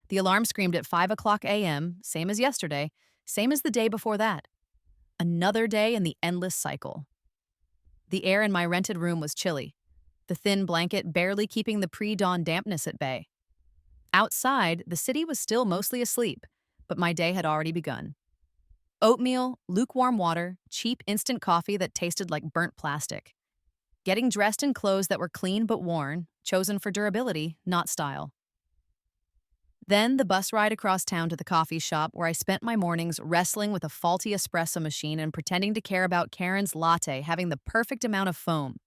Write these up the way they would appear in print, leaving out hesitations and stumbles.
The alarm screamed at 5 o'clock a.m., same as yesterday, same as the day before that. Another day in the endless cycle. The air in my rented room was chilly, the thin blanket barely keeping the pre-dawn dampness at bay. Outside, the city was still mostly asleep, but my day had already begun. Oatmeal, lukewarm water, cheap instant coffee that tasted like burnt plastic. Getting dressed in clothes that were clean but worn, chosen for durability, not style. Then the bus ride across town to the coffee shop where I spent my mornings wrestling with a faulty espresso machine and pretending to care about Karen's latte having the perfect amount of foam.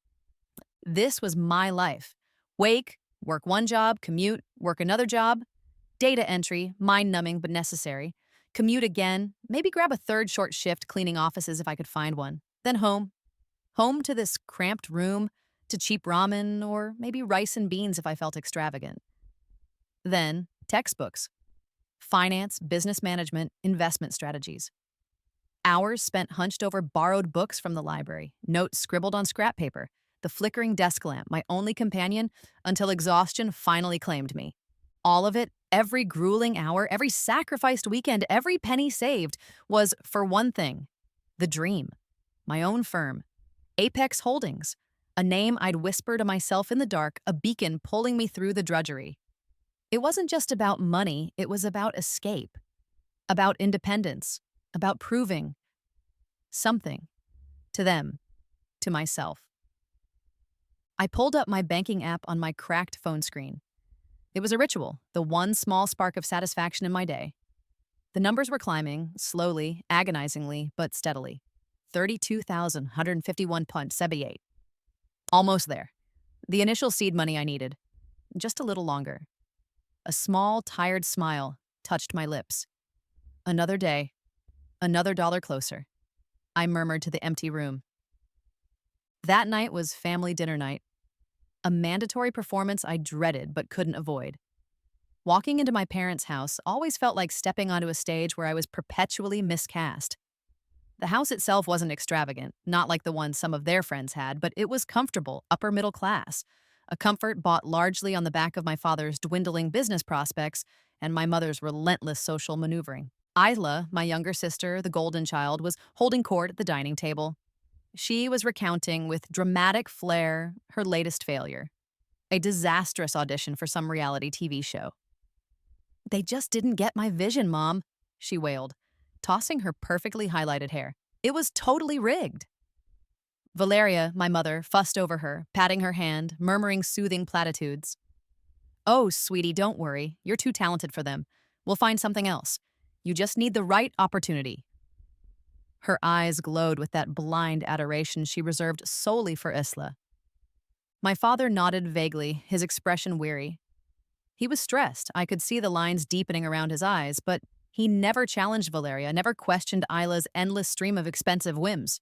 This was my life. Wake, work one job, commute, work another job, data entry, mind-numbing but necessary, commute again, maybe grab a third short shift cleaning offices if I could find one, then home. Home to this cramped room, to cheap ramen, or maybe rice and beans if I felt extravagant. Then, textbooks. Finance, business management, investment strategies. Hours spent hunched over borrowed books from the library, notes scribbled on scrap paper, the flickering desk lamp, my only companion, until exhaustion finally claimed me. All of it, every grueling hour, every sacrificed weekend, every penny saved, was for one thing, the dream. My own firm. Apex Holdings. A name I'd whisper to myself in the dark, a beacon pulling me through the drudgery. It wasn't just about money, it was about escape. About independence. About proving something. To them. To myself. I pulled up my banking app on my cracked phone screen. It was a ritual, the one small spark of satisfaction in my day. The numbers were climbing, slowly, agonizingly, but steadily. 32,151.78. Almost there. The initial seed money I needed. Just a little longer. A small, tired smile touched my lips. Another day. Another dollar closer. I murmured to the empty room. That night was family dinner night. A mandatory performance I dreaded but couldn't avoid. Walking into my parents' house always felt like stepping onto a stage where I was perpetually miscast. The house itself wasn't extravagant, not like the one some of their friends had, but it was comfortable, upper middle class, a comfort bought largely on the back of my father's dwindling business prospects and my mother's relentless social maneuvering. Isla, my younger sister, the golden child, was holding court at the dining table. She was recounting with dramatic flair her latest failure, a disastrous audition for some reality TV show. "They just didn't get my vision, Mom," she wailed, tossing her perfectly highlighted hair. "It was totally rigged." Valeria, my mother, fussed over her, patting her hand, murmuring soothing platitudes. "Oh, sweetie, don't worry. You're too talented for them. We'll find something else. You just need the right opportunity." Her eyes glowed with that blind adoration she reserved solely for Isla. My father nodded vaguely, his expression weary. He was stressed. I could see the lines deepening around his eyes, but he never challenged Valeria, never questioned Isla's endless stream of expensive whims.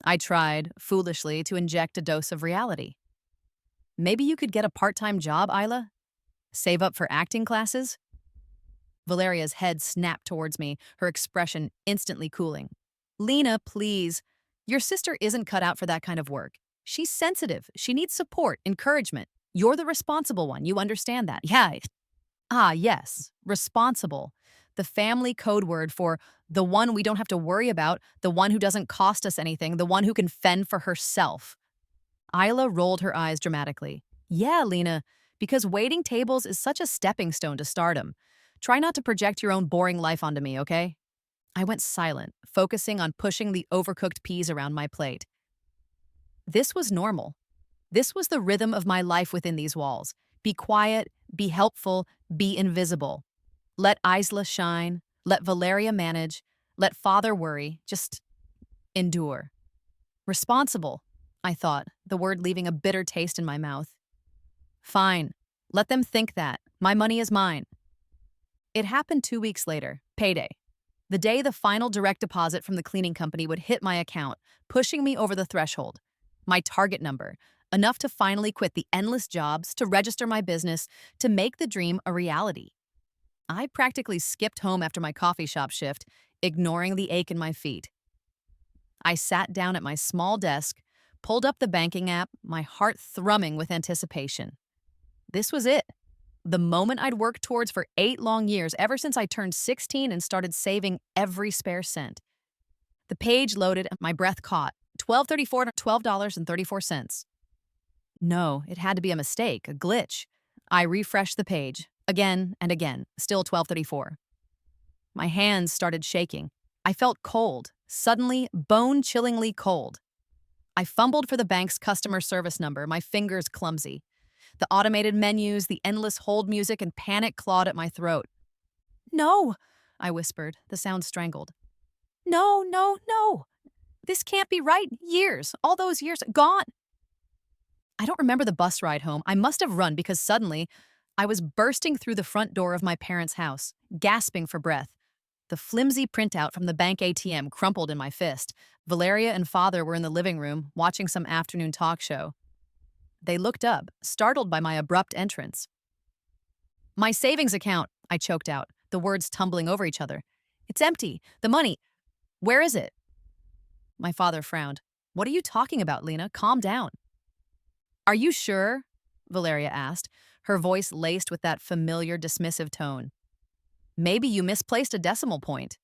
I tried, foolishly, to inject a dose of reality. "Maybe you could get a part-time job, Isla? Save up for acting classes?" Valeria's head snapped towards me, her expression instantly cooling. "Lena, please. Your sister isn't cut out for that kind of work. She's sensitive. She needs support, encouragement. You're the responsible one. You understand that." "Yeah." Ah, yes. Responsible. The family code word for the one we don't have to worry about, the one who doesn't cost us anything, the one who can fend for herself. Isla rolled her eyes dramatically. "Yeah, Lena, because waiting tables is such a stepping stone to stardom. Try not to project your own boring life onto me, okay?" I went silent, focusing on pushing the overcooked peas around my plate. This was normal. This was the rhythm of my life within these walls. Be quiet, be helpful, be invisible. Let Isla shine, let Valeria manage, let father worry, just endure. Responsible, I thought, the word leaving a bitter taste in my mouth. Fine, let them think that. My money is mine. It happened 2 weeks later, payday. The day the final direct deposit from the cleaning company would hit my account, pushing me over the threshold. My target number, enough to finally quit the endless jobs, to register my business, to make the dream a reality. I practically skipped home after my coffee shop shift, ignoring the ache in my feet. I sat down at my small desk, pulled up the banking app, my heart thrumming with anticipation. This was it. The moment I'd worked towards for 8 long years, ever since I turned 16 and started saving every spare cent. The page loaded and my breath caught. 1234 to $12.34. No, it had to be a mistake, a glitch. I refreshed the page again and again, still 1234. My hands started shaking. I felt cold, suddenly bone-chillingly cold. I fumbled for the bank's customer service number, my fingers clumsy. The automated menus, the endless hold music, and panic clawed at my throat. No, I whispered, the sound strangled. No, no, no. This can't be right. Years, all those years, gone. I don't remember the bus ride home. I must have run because suddenly I was bursting through the front door of my parents' house, gasping for breath. The flimsy printout from the bank ATM crumpled in my fist. Valeria and father were in the living room, watching some afternoon talk show. They looked up, startled by my abrupt entrance. My savings account, I choked out, the words tumbling over each other. It's empty. The money. Where is it? My father frowned. What are you talking about, Lena? Calm down. Are you sure? Valeria asked, her voice laced with that familiar dismissive tone. Maybe you misplaced a decimal point.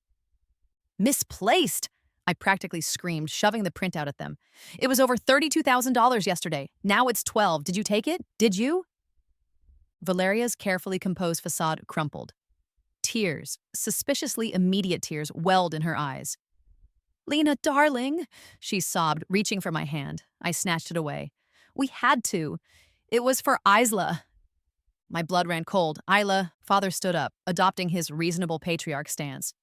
Misplaced? I practically screamed, shoving the printout at them. It was over $32,000 yesterday. Now it's 12. Did you take it? Did you? Valeria's carefully composed facade crumpled. Tears, suspiciously immediate tears, welled in her eyes. Lena, darling, she sobbed, reaching for my hand. I snatched it away. We had to. It was for Isla. My blood ran cold. Isla, father stood up, adopting his reasonable patriarch stance.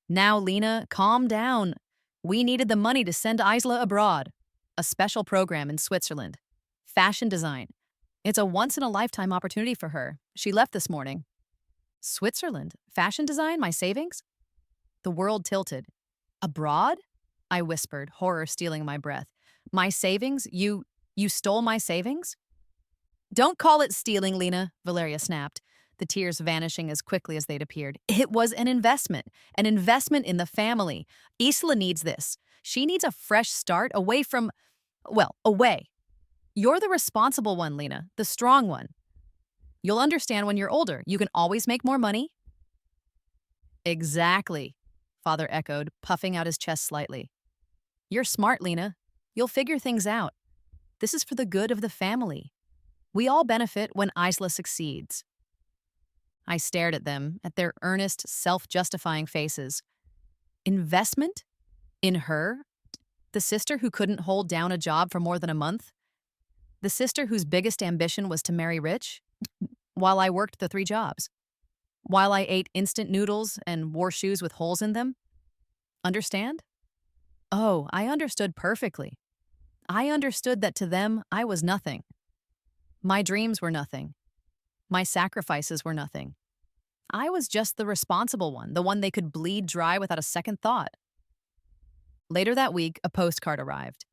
Now, Lena, calm down. We needed the money to send Isla abroad. A special program in Switzerland. Fashion design. It's a once-in-a-lifetime opportunity for her. She left this morning. Switzerland? Fashion design? My savings? The world tilted. Abroad? I whispered, horror stealing my breath. My savings? You stole my savings? Don't call it stealing, Lena, Valeria snapped, the tears vanishing as quickly as they'd appeared. It was an investment in the family. Isla needs this. She needs a fresh start away from, away. You're the responsible one, Lena, the strong one. You'll understand when you're older. You can always make more money. Exactly, father echoed, puffing out his chest slightly. You're smart, Lena. You'll figure things out. This is for the good of the family. We all benefit when Isla succeeds. I stared at them, at their earnest, self-justifying faces. Investment? In her? The sister who couldn't hold down a job for more than a month? The sister whose biggest ambition was to marry rich? While I worked the 3 jobs? While I ate instant noodles and wore shoes with holes in them? Understand? Oh, I understood perfectly. I understood that to them, I was nothing. My dreams were nothing. My sacrifices were nothing. I was just the responsible one, the one they could bleed dry without a second thought. Later that week, a postcard arrived.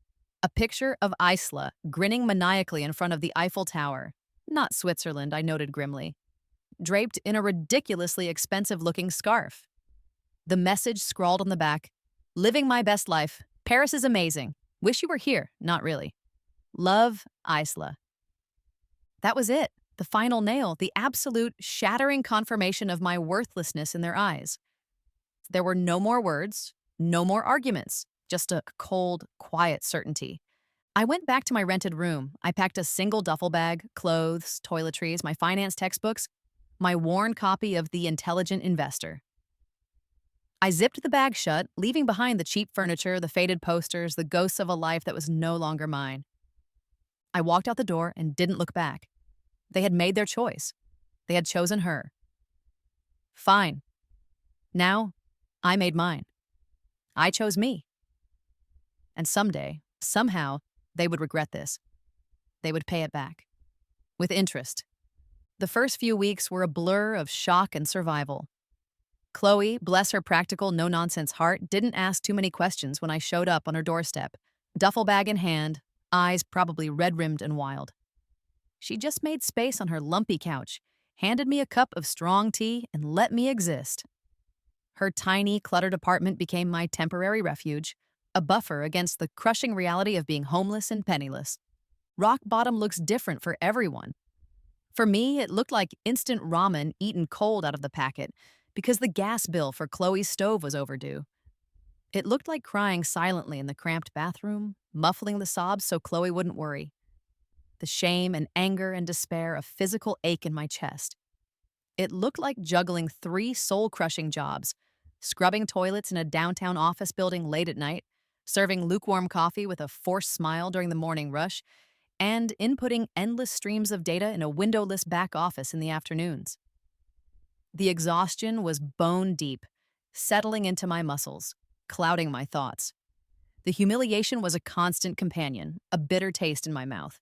A picture of Isla grinning maniacally in front of the Eiffel Tower. Not Switzerland, I noted grimly. Draped in a ridiculously expensive-looking scarf. The message scrawled on the back, living my best life. Paris is amazing. Wish you were here. Not really. Love, Isla. That was it. The final nail, the absolute shattering confirmation of my worthlessness in their eyes. There were no more words, no more arguments, just a cold, quiet certainty. I went back to my rented room. I packed a single duffel bag, clothes, toiletries, my finance textbooks, my worn copy of The Intelligent Investor. I zipped the bag shut, leaving behind the cheap furniture, the faded posters, the ghosts of a life that was no longer mine. I walked out the door and didn't look back. They had made their choice. They had chosen her. Fine. Now, I made mine. I chose me. And someday, somehow, they would regret this. They would pay it back. With interest. The first few weeks were a blur of shock and survival. Chloe, bless her practical, no-nonsense heart, didn't ask too many questions when I showed up on her doorstep, duffel bag in hand, eyes probably red-rimmed and wild. She just made space on her lumpy couch, handed me a cup of strong tea, and let me exist. Her tiny, cluttered apartment became my temporary refuge, a buffer against the crushing reality of being homeless and penniless. Rock bottom looks different for everyone. For me, it looked like instant ramen eaten cold out of the packet because the gas bill for Chloe's stove was overdue. It looked like crying silently in the cramped bathroom, muffling the sobs so Chloe wouldn't worry. The shame and anger and despair, a physical ache in my chest. It looked like juggling three soul crushing jobs: scrubbing toilets in a downtown office building late at night, serving lukewarm coffee with a forced smile during the morning rush, and inputting endless streams of data in a windowless back office in the afternoons. The exhaustion was bone deep, settling into my muscles, clouding my thoughts. The humiliation was a constant companion, a bitter taste in my mouth.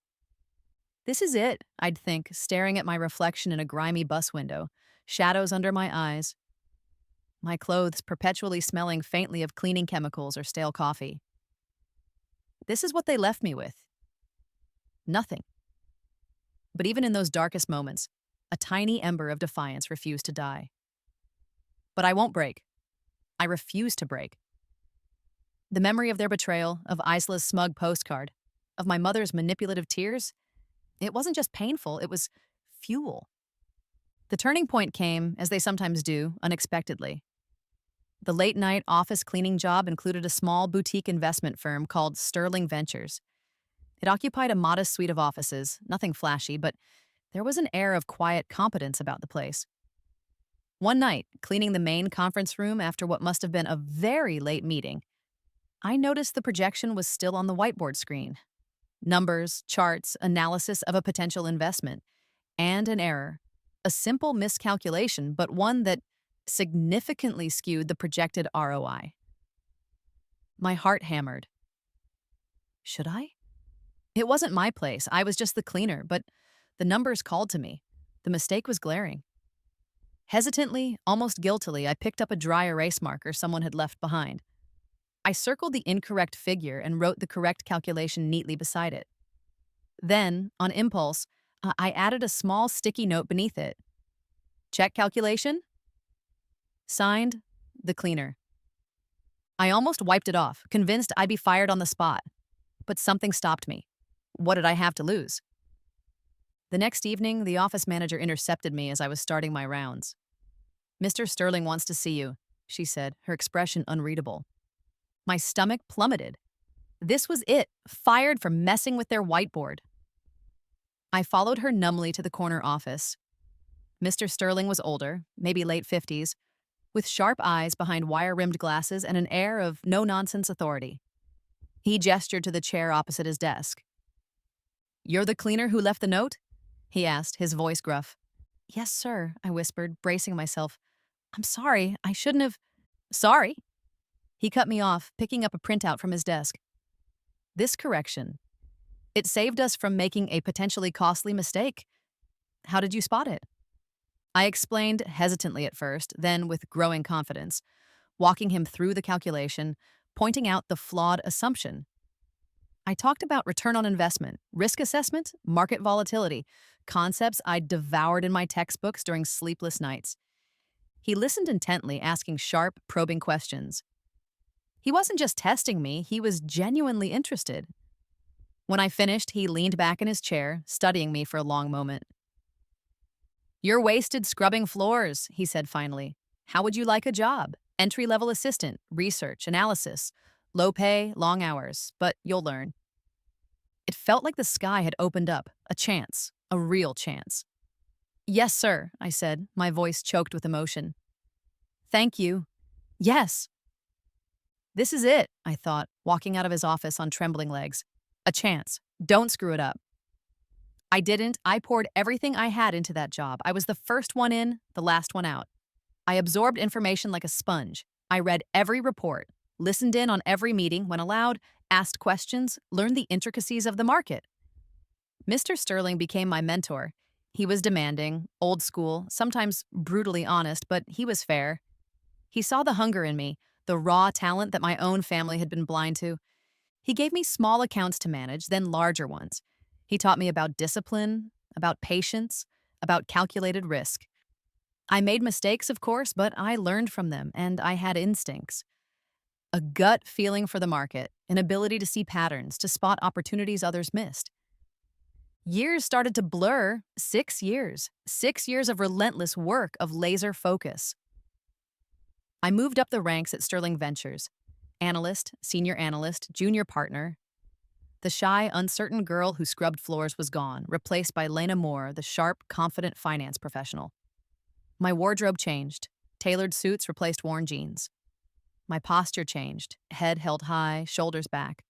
This is it, I'd think, staring at my reflection in a grimy bus window, shadows under my eyes, my clothes perpetually smelling faintly of cleaning chemicals or stale coffee. This is what they left me with. Nothing. But even in those darkest moments, a tiny ember of defiance refused to die. But I won't break. I refuse to break. The memory of their betrayal, of Isla's smug postcard, of my mother's manipulative tears, it wasn't just painful, it was fuel. The turning point came, as they sometimes do, unexpectedly. The late night office cleaning job included a small boutique investment firm called Sterling Ventures. It occupied a modest suite of offices, nothing flashy, but there was an air of quiet competence about the place. One night, cleaning the main conference room after what must have been a very late meeting, I noticed the projection was still on the whiteboard screen. Numbers, charts, analysis of a potential investment, and an error. A simple miscalculation, but one that significantly skewed the projected ROI. My heart hammered. Should I? It wasn't my place. I was just the cleaner, but the numbers called to me. The mistake was glaring. Hesitantly, almost guiltily, I picked up a dry erase marker someone had left behind. I circled the incorrect figure and wrote the correct calculation neatly beside it. Then, on impulse, I added a small sticky note beneath it. Check calculation? Signed, the cleaner. I almost wiped it off, convinced I'd be fired on the spot. But something stopped me. What did I have to lose? The next evening, the office manager intercepted me as I was starting my rounds. "Mr. Sterling wants to see you," she said, her expression unreadable. My stomach plummeted. This was it, fired for messing with their whiteboard. I followed her numbly to the corner office. Mr. Sterling was older, maybe late 50s, with sharp eyes behind wire-rimmed glasses and an air of no-nonsense authority. He gestured to the chair opposite his desk. "You're the cleaner who left the note?" he asked, his voice gruff. "Yes, sir," I whispered, bracing myself. "I'm sorry, I shouldn't have—" "Sorry?" He cut me off, picking up a printout from his desk. "This correction. It saved us from making a potentially costly mistake. How did you spot it?" I explained hesitantly at first, then with growing confidence, walking him through the calculation, pointing out the flawed assumption. I talked about return on investment, risk assessment, market volatility, concepts I'd devoured in my textbooks during sleepless nights. He listened intently, asking sharp, probing questions. He wasn't just testing me, he was genuinely interested. When I finished, he leaned back in his chair, studying me for a long moment. "You're wasted scrubbing floors," he said finally. "How would you like a job? Entry-level assistant, research, analysis. Low pay, long hours, but you'll learn." It felt like the sky had opened up, a chance, a real chance. "Yes, sir," I said, my voice choked with emotion. "Thank you. Yes." This is it, I thought, walking out of his office on trembling legs. A chance. Don't screw it up. I didn't. I poured everything I had into that job. I was the first one in, the last one out. I absorbed information like a sponge. I read every report, listened in on every meeting when allowed, asked questions, learned the intricacies of the market. Mr. Sterling became my mentor. He was demanding, old school, sometimes brutally honest, but he was fair. He saw the hunger in me, the raw talent that my own family had been blind to. He gave me small accounts to manage, then larger ones. He taught me about discipline, about patience, about calculated risk. I made mistakes, of course, but I learned from them, and I had instincts. A gut feeling for the market, an ability to see patterns, to spot opportunities others missed. Years started to blur. 6 years. 6 years of relentless work, of laser focus. I moved up the ranks at Sterling Ventures. Analyst, senior analyst, junior partner. The shy, uncertain girl who scrubbed floors was gone, replaced by Lena Moore, the sharp, confident finance professional. My wardrobe changed. Tailored suits replaced worn jeans. My posture changed. Head held high, shoulders back.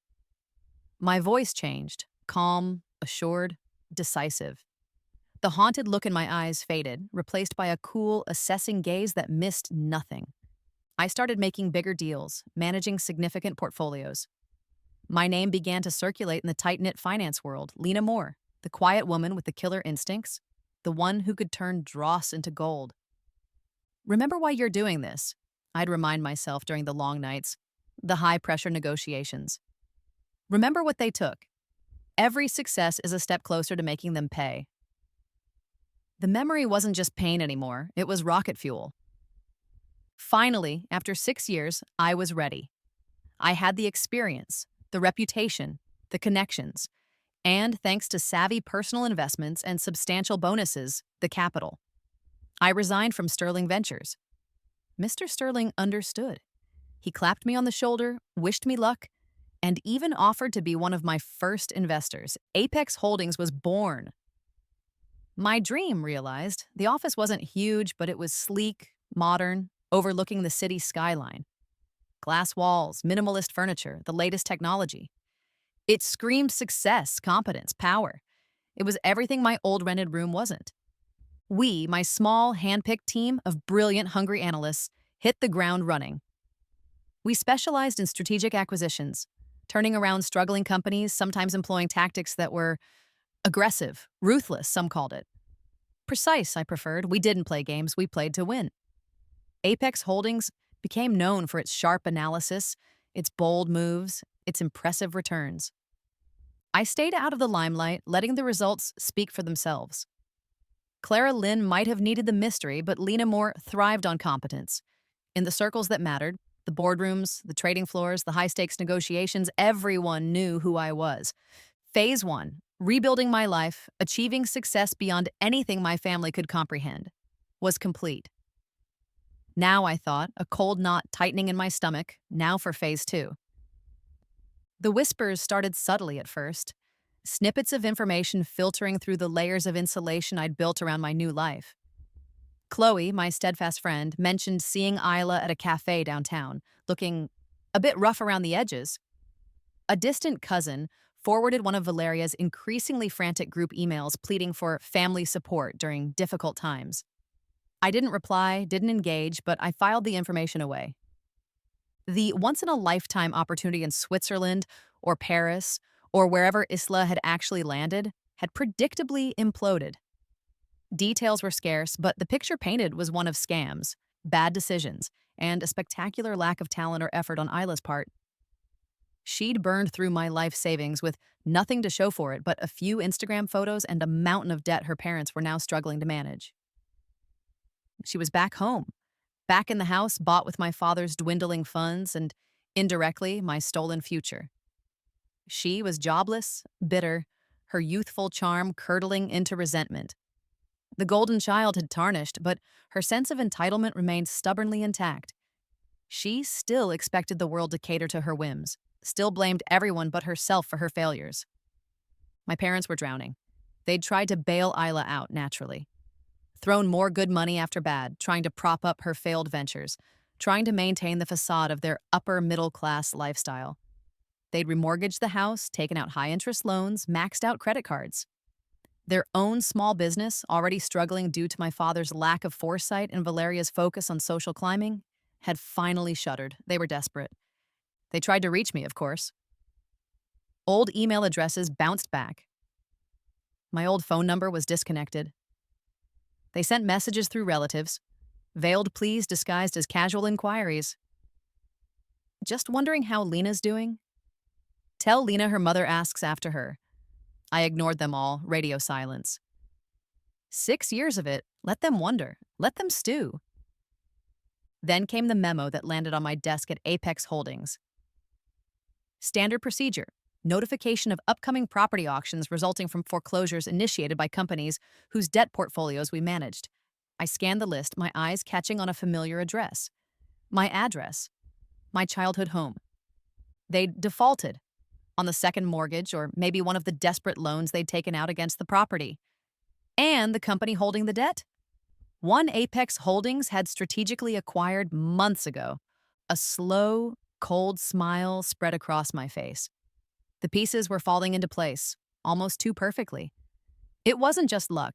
My voice changed. Calm, assured, decisive. The haunted look in my eyes faded, replaced by a cool, assessing gaze that missed nothing. I started making bigger deals, managing significant portfolios. My name began to circulate in the tight-knit finance world. Lena Moore, the quiet woman with the killer instincts, the one who could turn dross into gold. Remember why you're doing this, I'd remind myself during the long nights, the high-pressure negotiations. Remember what they took. Every success is a step closer to making them pay. The memory wasn't just pain anymore, it was rocket fuel. Finally, after 6 years, I was ready. I had the experience, the reputation, the connections, and thanks to savvy personal investments and substantial bonuses, the capital. I resigned from Sterling Ventures. Mr. Sterling understood. He clapped me on the shoulder, wished me luck, and even offered to be one of my first investors. Apex Holdings was born. My dream realized the office wasn't huge, but it was sleek, modern, overlooking the city skyline. Glass walls, minimalist furniture, the latest technology. It screamed success, competence, power. It was everything my old rented room wasn't. We, my small, hand-picked team of brilliant, hungry analysts, hit the ground running. We specialized in strategic acquisitions, turning around struggling companies, sometimes employing tactics that were aggressive, ruthless, some called it. Precise, I preferred. We didn't play games, we played to win. Apex Holdings became known for its sharp analysis, its bold moves, its impressive returns. I stayed out of the limelight, letting the results speak for themselves. Clara Lynn might have needed the mystery, but Lena Moore thrived on competence. In the circles that mattered, the boardrooms, the trading floors, the high-stakes negotiations, everyone knew who I was. Phase 1, rebuilding my life, achieving success beyond anything my family could comprehend, was complete. Now, I thought, a cold knot tightening in my stomach, now for phase 2. The whispers started subtly at first, snippets of information filtering through the layers of insulation I'd built around my new life. Chloe, my steadfast friend, mentioned seeing Isla at a cafe downtown, looking a bit rough around the edges. A distant cousin forwarded one of Valeria's increasingly frantic group emails pleading for family support during difficult times. I didn't reply, didn't engage, but I filed the information away. The once-in-a-lifetime opportunity in Switzerland or Paris or wherever Isla had actually landed had predictably imploded. Details were scarce, but the picture painted was one of scams, bad decisions, and a spectacular lack of talent or effort on Isla's part. She'd burned through my life savings with nothing to show for it but a few Instagram photos and a mountain of debt her parents were now struggling to manage. She was back home, back in the house bought with my father's dwindling funds and, indirectly, my stolen future. She was jobless, bitter, her youthful charm curdling into resentment. The golden child had tarnished, but her sense of entitlement remained stubbornly intact. She still expected the world to cater to her whims, still blamed everyone but herself for her failures. My parents were drowning. They'd tried to bail Isla out naturally. Thrown more good money after bad, trying to prop up her failed ventures, trying to maintain the facade of their upper-middle-class lifestyle. They'd remortgaged the house, taken out high-interest loans, maxed out credit cards. Their own small business, already struggling due to my father's lack of foresight and Valeria's focus on social climbing, had finally shuttered. They were desperate. They tried to reach me, of course. Old email addresses bounced back. My old phone number was disconnected. They sent messages through relatives, veiled pleas disguised as casual inquiries. Just wondering how Lena's doing? Tell Lena her mother asks after her. I ignored them all, radio silence. 6 years of it, let them wonder, let them stew. Then came the memo that landed on my desk at Apex Holdings. Standard procedure. notification of upcoming property auctions resulting from foreclosures initiated by companies whose debt portfolios we managed. I scanned the list, my eyes catching on a familiar address. My address, my childhood home. They'd defaulted on the second mortgage or maybe one of the desperate loans they'd taken out against the property. And the company holding the debt? One Apex Holdings had strategically acquired months ago. A slow, cold smile spread across my face. The pieces were falling into place, almost too perfectly. It wasn't just luck.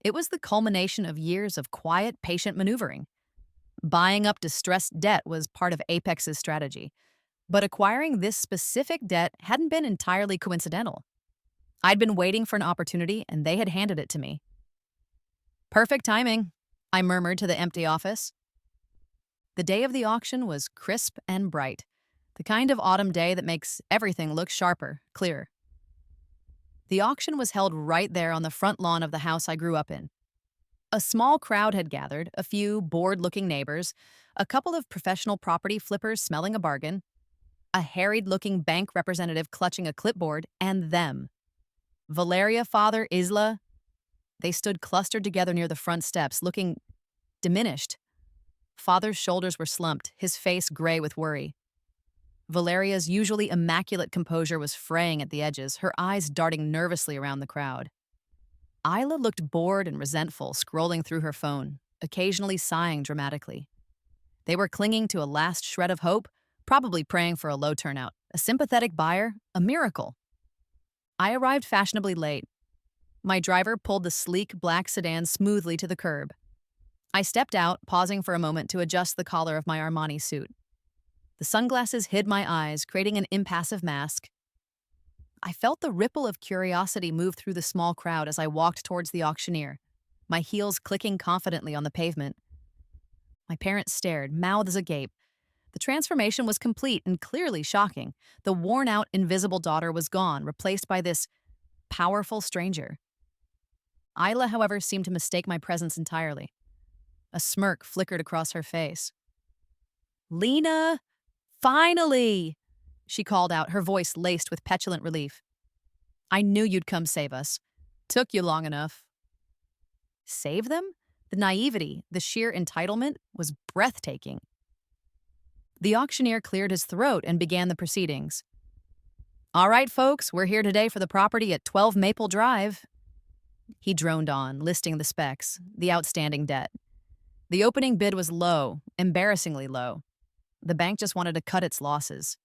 It was the culmination of years of quiet, patient maneuvering. Buying up distressed debt was part of Apex's strategy, but acquiring this specific debt hadn't been entirely coincidental. I'd been waiting for an opportunity, and they had handed it to me. Perfect timing, I murmured to the empty office. The day of the auction was crisp and bright, the kind of autumn day that makes everything look sharper, clearer. The auction was held right there on the front lawn of the house I grew up in. A small crowd had gathered, a few bored-looking neighbors, a couple of professional property flippers smelling a bargain, a harried-looking bank representative clutching a clipboard, and them. Valeria, father, Isla. They stood clustered together near the front steps, looking diminished. Father's shoulders were slumped, his face gray with worry. Valeria's usually immaculate composure was fraying at the edges, her eyes darting nervously around the crowd. Isla looked bored and resentful, scrolling through her phone, occasionally sighing dramatically. They were clinging to a last shred of hope, probably praying for a low turnout. A sympathetic buyer, a miracle. I arrived fashionably late. My driver pulled the sleek black sedan smoothly to the curb. I stepped out, pausing for a moment to adjust the collar of my Armani suit. The sunglasses hid my eyes, creating an impassive mask. I felt the ripple of curiosity move through the small crowd as I walked towards the auctioneer, my heels clicking confidently on the pavement. My parents stared, mouths agape. The transformation was complete and clearly shocking. The worn-out, invisible daughter was gone, replaced by this powerful stranger. Isla, however, seemed to mistake my presence entirely. A smirk flickered across her face. "Lena! Finally!" she called out, her voice laced with petulant relief. "I knew you'd come save us. Took you long enough." Save them? The naivety, the sheer entitlement was breathtaking. The auctioneer cleared his throat and began the proceedings. "All right, folks, we're here today for the property at 12 Maple Drive." He droned on, listing the specs, the outstanding debt. The opening bid was low, embarrassingly low. The bank just wanted to cut its losses.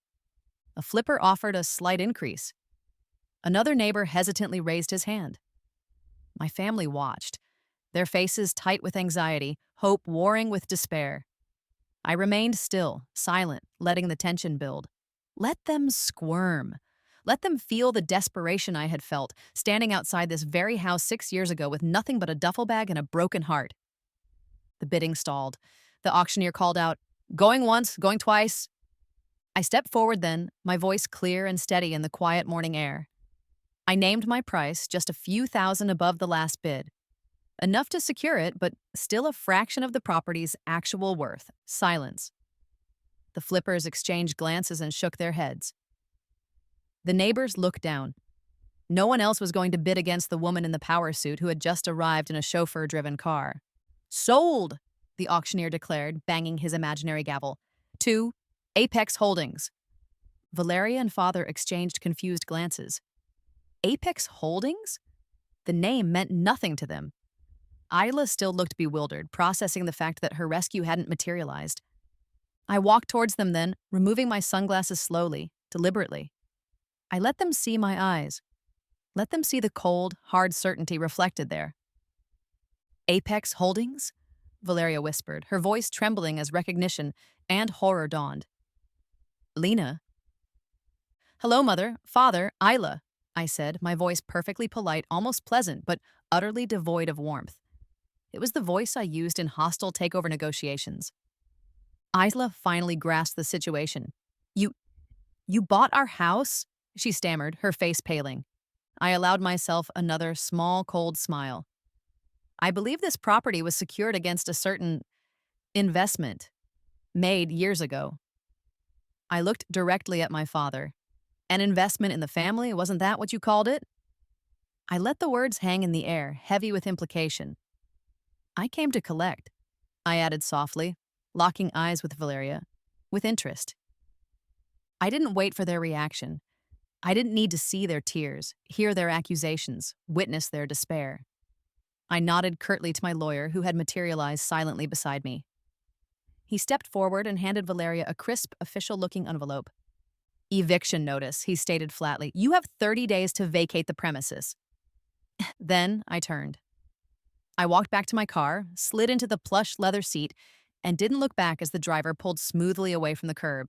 A flipper offered a slight increase. Another neighbor hesitantly raised his hand. My family watched, their faces tight with anxiety, hope warring with despair. I remained still, silent, letting the tension build. Let them squirm. Let them feel the desperation I had felt, standing outside this very house 6 years ago with nothing but a duffel bag and a broken heart. The bidding stalled. The auctioneer called out, "Going once, going twice." I stepped forward then, my voice clear and steady in the quiet morning air. I named my price, just a few thousand above the last bid. Enough to secure it, but still a fraction of the property's actual worth. Silence. The flippers exchanged glances and shook their heads. The neighbors looked down. No one else was going to bid against the woman in the power suit who had just arrived in a chauffeur-driven car. "Sold!" the auctioneer declared, banging his imaginary gavel. "To Apex Holdings." Valeria and father exchanged confused glances. Apex Holdings? The name meant nothing to them. Isla still looked bewildered, processing the fact that her rescue hadn't materialized. I walked towards them then, removing my sunglasses slowly, deliberately. I let them see my eyes. Let them see the cold, hard certainty reflected there. "Apex Holdings?" Valeria whispered, her voice trembling as recognition and horror dawned. "Lena?" "Hello, mother, father, Isla," I said, my voice perfectly polite, almost pleasant, but utterly devoid of warmth. It was the voice I used in hostile takeover negotiations. Isla finally grasped the situation. You bought our house?" she stammered, her face paling. I allowed myself another small, cold smile. "I believe this property was secured against a certain investment made years ago." I looked directly at my father. An investment in the family, wasn't that what you called it? I let the words hang in the air, heavy with implication. I came to collect, I added softly, locking eyes with Valeria, with interest. I didn't wait for their reaction. I didn't need to see their tears, hear their accusations, witness their despair. I nodded curtly to my lawyer, who had materialized silently beside me. He stepped forward and handed Valeria a crisp, official-looking envelope. Eviction notice, he stated flatly. You have 30 days to vacate the premises. Then I turned. I walked back to my car, slid into the plush leather seat, and didn't look back as the driver pulled smoothly away from the curb,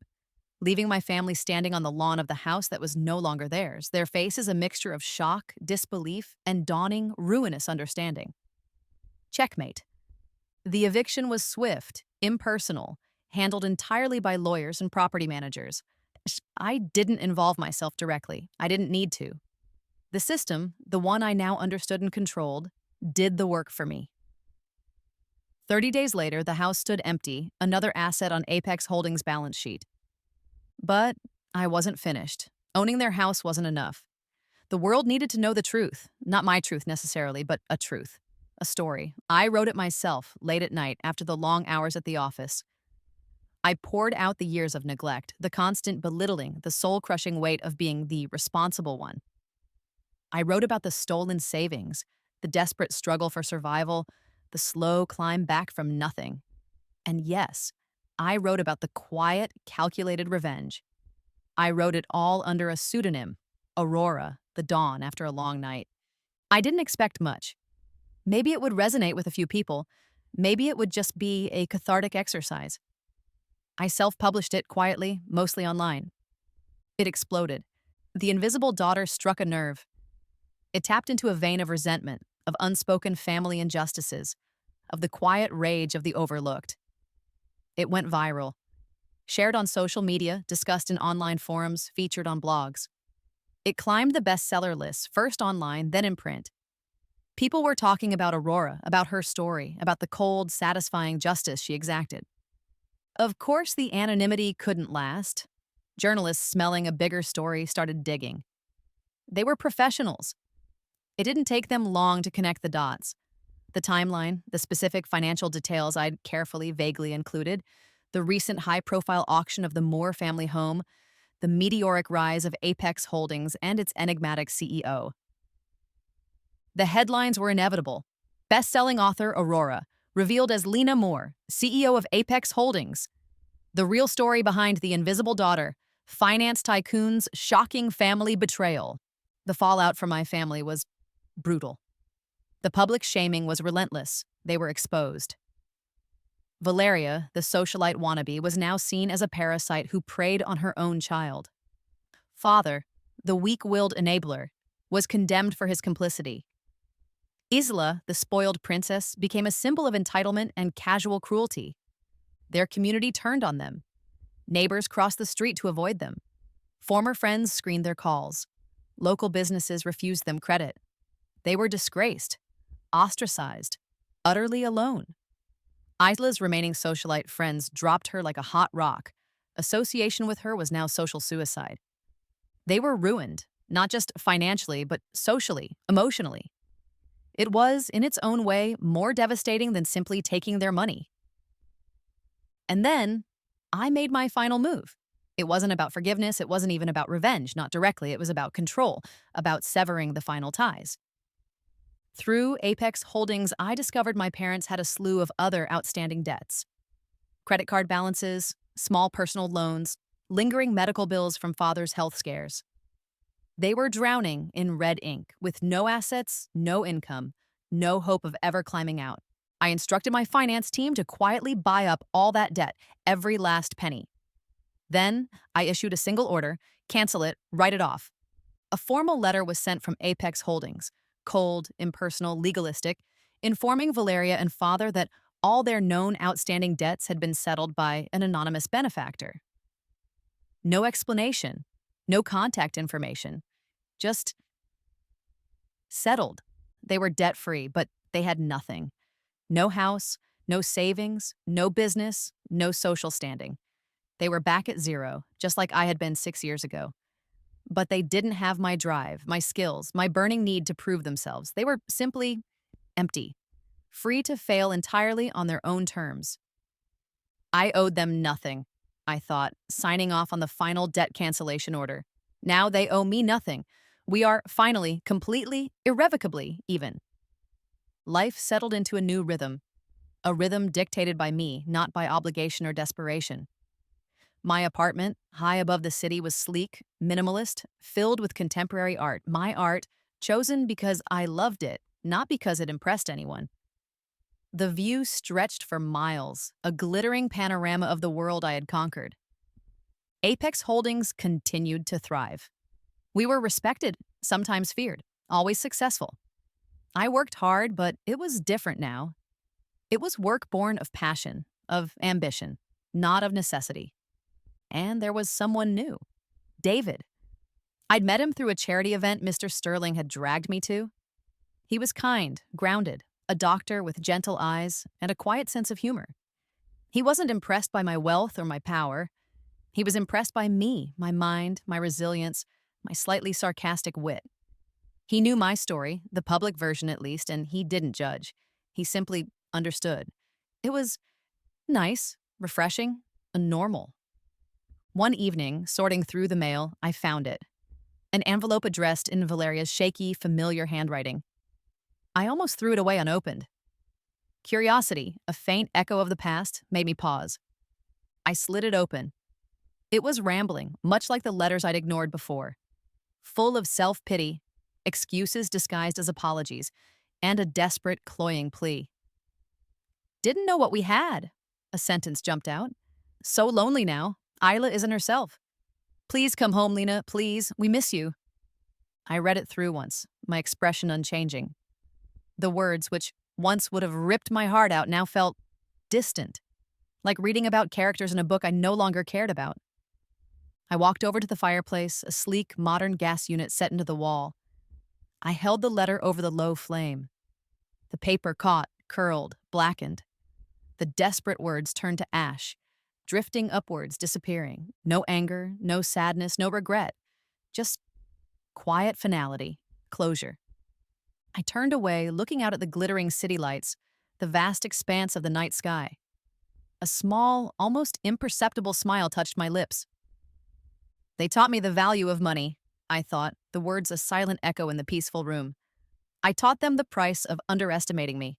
leaving my family standing on the lawn of the house that was no longer theirs, their faces a mixture of shock, disbelief, and dawning, ruinous understanding. Checkmate. The eviction was swift, impersonal, handled entirely by lawyers and property managers. I didn't involve myself directly. I didn't need to. The system, the one I now understood and controlled, did the work for me. 30 days later, the house stood empty, another asset on Apex Holdings' balance sheet. But I wasn't finished. Owning their house wasn't enough. The world needed to know the truth. Not my truth necessarily, but a truth. A story. I wrote it myself, late at night, after the long hours at the office. I poured out the years of neglect, the constant belittling, the soul-crushing weight of being the responsible one. I wrote about the stolen savings, the desperate struggle for survival, the slow climb back from nothing. And yes, I wrote about the quiet, calculated revenge. I wrote it all under a pseudonym, Aurora, the dawn after a long night. I didn't expect much. Maybe it would resonate with a few people. Maybe it would just be a cathartic exercise. I self-published it quietly, mostly online. It exploded. The invisible daughter struck a nerve. It tapped into a vein of resentment, of unspoken family injustices, of the quiet rage of the overlooked. It went viral. Shared on social media, discussed in online forums, featured on blogs. It climbed the bestseller lists, first online, then in print. People were talking about Aurora, about her story, about the cold, satisfying justice she exacted. Of course, the anonymity couldn't last. Journalists smelling a bigger story started digging. They were professionals. It didn't take them long to connect the dots. The timeline, the specific financial details I'd carefully, vaguely included, the recent high-profile auction of the Moore family home, the meteoric rise of Apex Holdings and its enigmatic CEO. The headlines were inevitable. Best-selling author Aurora, revealed as Lena Moore, CEO of Apex Holdings. The real story behind the invisible daughter, finance tycoon's shocking family betrayal. The fallout from my family was brutal. The public shaming was relentless. They were exposed. Valeria, the socialite wannabe, was now seen as a parasite who preyed on her own child. Father, the weak-willed enabler, was condemned for his complicity. Isla, the spoiled princess, became a symbol of entitlement and casual cruelty. Their community turned on them. Neighbors crossed the street to avoid them. Former friends screened their calls. Local businesses refused them credit. They were disgraced, ostracized, utterly alone. Isla's remaining socialite friends dropped her like a hot rock. Association with her was now social suicide. They were ruined, not just financially, but socially, emotionally. It was, in its own way, more devastating than simply taking their money. And then, I made my final move. It wasn't about forgiveness, it wasn't even about revenge, not directly, it was about control, about severing the final ties. Through Apex Holdings, I discovered my parents had a slew of other outstanding debts. Credit card balances, small personal loans, lingering medical bills from father's health scares. They were drowning in red ink, with no assets, no income, no hope of ever climbing out. I instructed my finance team to quietly buy up all that debt, every last penny. Then, I issued a single order, cancel it, write it off. A formal letter was sent from Apex Holdings, cold, impersonal, legalistic, informing Valeria and father that all their known outstanding debts had been settled by an anonymous benefactor. No explanation, no contact information, just settled. They were debt-free, but they had nothing. No house, no savings, no business, no social standing. They were back at zero, just like I had been 6 years ago. But they didn't have my drive, my skills, my burning need to prove themselves. They were simply empty, free to fail entirely on their own terms. I owed them nothing, I thought, signing off on the final debt cancellation order. Now they owe me nothing. We are finally, completely, irrevocably even. Life settled into a rhythm dictated by me, not by obligation or desperation. My apartment, high above the city, was sleek, minimalist, filled with contemporary art. My art, chosen because I loved it, not because it impressed anyone. The view stretched for miles, a glittering panorama of the world I had conquered. Apex Holdings continued to thrive. We were respected, sometimes feared, always successful. I worked hard, but it was different now. It was work born of passion, of ambition, not of necessity. And there was someone new, David. I'd met him through a charity event Mr. Sterling had dragged me to. He was kind, grounded, a doctor with gentle eyes and a quiet sense of humor. He wasn't impressed by my wealth or my power. He was impressed by me, my mind, my resilience, my slightly sarcastic wit. He knew my story, the public version at least, and he didn't judge. He simply understood. It was nice, refreshing, and normal. One evening, sorting through the mail, I found it. An envelope addressed in Valeria's shaky, familiar handwriting. I almost threw it away unopened. Curiosity, a faint echo of the past, made me pause. I slid it open. It was rambling, much like the letters I'd ignored before, full of self-pity, excuses disguised as apologies, and a desperate, cloying plea. Didn't know what we had, a sentence jumped out. So lonely now. Isla isn't herself. Please come home, Lena, please. We miss you. I read it through once, my expression unchanging. The words, which once would have ripped my heart out, now felt distant, like reading about characters in a book I no longer cared about. I walked over to the fireplace, a sleek, modern gas unit set into the wall. I held the letter over the low flame. The paper caught, curled, blackened. The desperate words turned to ash, drifting upwards, disappearing. No anger, no sadness, no regret. Just quiet finality, closure. I turned away, looking out at the glittering city lights, the vast expanse of the night sky. A small, almost imperceptible smile touched my lips. They taught me the value of money, I thought, the words a silent echo in the peaceful room. I taught them the price of underestimating me.